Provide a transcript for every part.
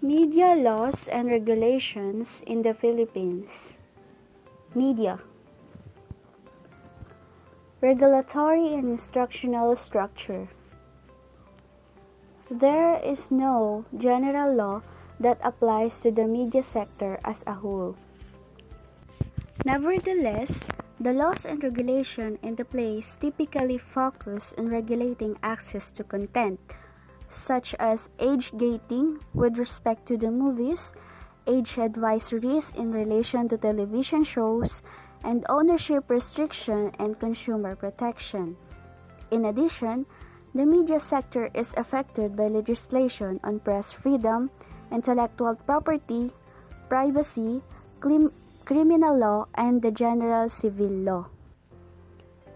Media laws and regulations in the Philippines. Media. Regulatory and instructional structure. There is no general law that applies to the media sector as a whole. Nevertheless, the laws and regulations in the place typically focus on regulating access to content, such as age gating with respect to the movies, age advisories in relation to television shows, and ownership restriction and consumer protection. In addition, the media sector is affected by legislation on press freedom, intellectual property, privacy, criminal law, and the general civil law.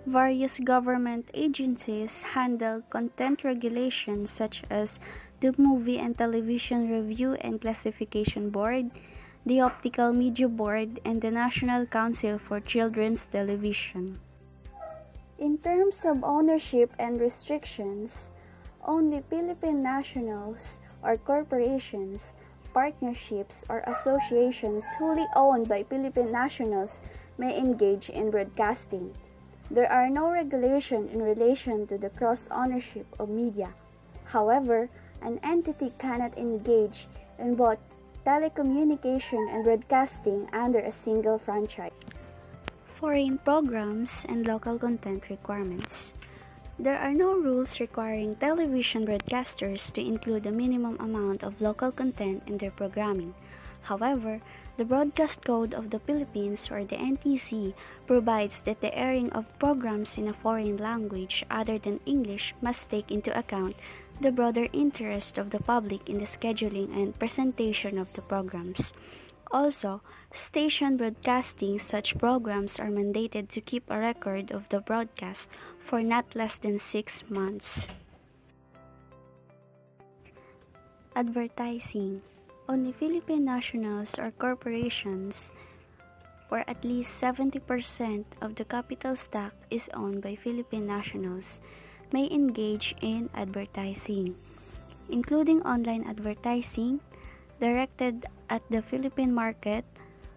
Various government agencies handle content regulations such as the Movie and Television Review and Classification Board, the Optical Media Board, and the National Council for Children's Television. In terms of ownership and restrictions, only Philippine nationals or corporations, partnerships, or associations wholly owned by Philippine nationals may engage in broadcasting. There are no regulations in relation to the cross-ownership of media. However, an entity cannot engage in both telecommunication and broadcasting under a single franchise. Foreign programs and local content requirements. There are no rules requiring television broadcasters to include a minimum amount of local content in their programming. However, the Broadcast Code of the Philippines, or the NTC, provides that the airing of programs in a foreign language other than English must take into account the broader interest of the public in the scheduling and presentation of the programs. Also, station broadcasting such programs are mandated to keep a record of the broadcast for not less than 6 months. Advertising. Only Philippine nationals or corporations, or at least 70% of the capital stock is owned by Philippine nationals, may engage in advertising, including online advertising directed at the Philippine market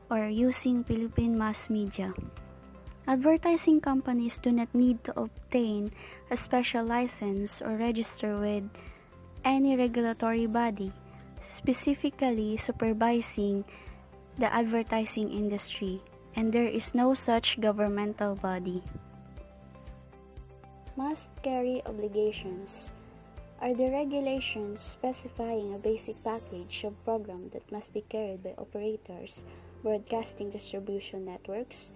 or using Philippine mass media. Advertising companies do not need to obtain a special license or register with any regulatory body, specifically supervising the advertising industry, and there is no such governmental body. Must carry obligations are the regulations specifying a basic package of program that must be carried by operators, broadcasting distribution networks.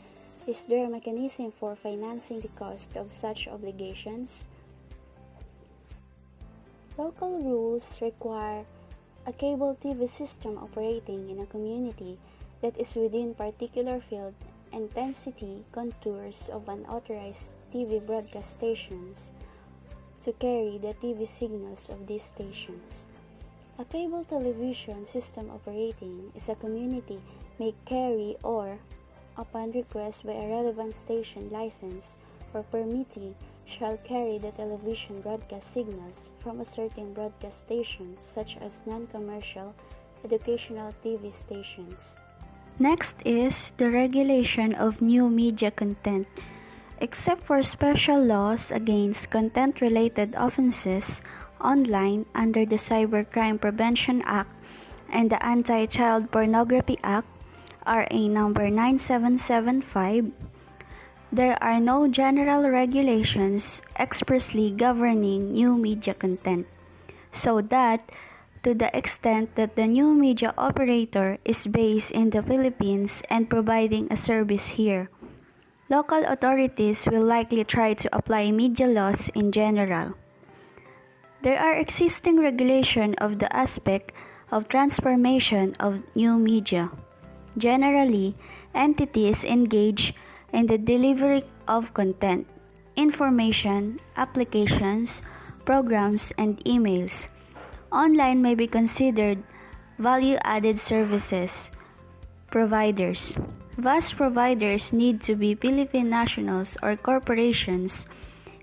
Is there a mechanism for financing the cost of such obligations? Local rules require a cable TV system operating in a community that is within particular field intensity contours of unauthorized TV broadcast stations to carry the TV signals of these stations. A cable television system operating is a community may carry or, upon request by a relevant station license or permittee, shall carry the television broadcast signals from a certain broadcast station such as non-commercial educational TV stations. Next is the regulation of new media content. Except for special laws against content-related offenses online under the Cybercrime Prevention Act and the Anti-Child Pornography Act, RA number 9775, there are no general regulations expressly governing new media content, so that to the extent that the new media operator is based in the Philippines and providing a service here, local authorities will likely try to apply media laws in general. There are existing regulations of the aspect of transformation of new media. Generally, entities engage in the delivery of content, information, applications, programs, and emails. Online may be considered value-added services providers. VAS providers need to be Philippine nationals or corporations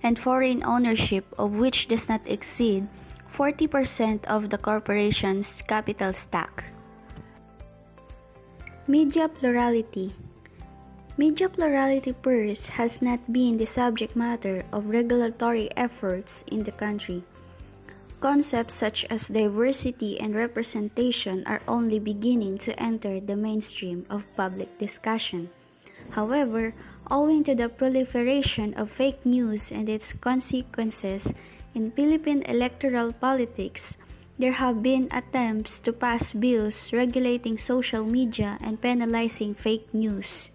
and foreign ownership of which does not exceed 40% of the corporation's capital stack. Media plurality. Media plurality purse has not been the subject matter of regulatory efforts in the country. Concepts such as diversity and representation are only beginning to enter the mainstream of public discussion. However, owing to the proliferation of fake news and its consequences in Philippine electoral politics, there have been attempts to pass bills regulating social media and penalizing fake news.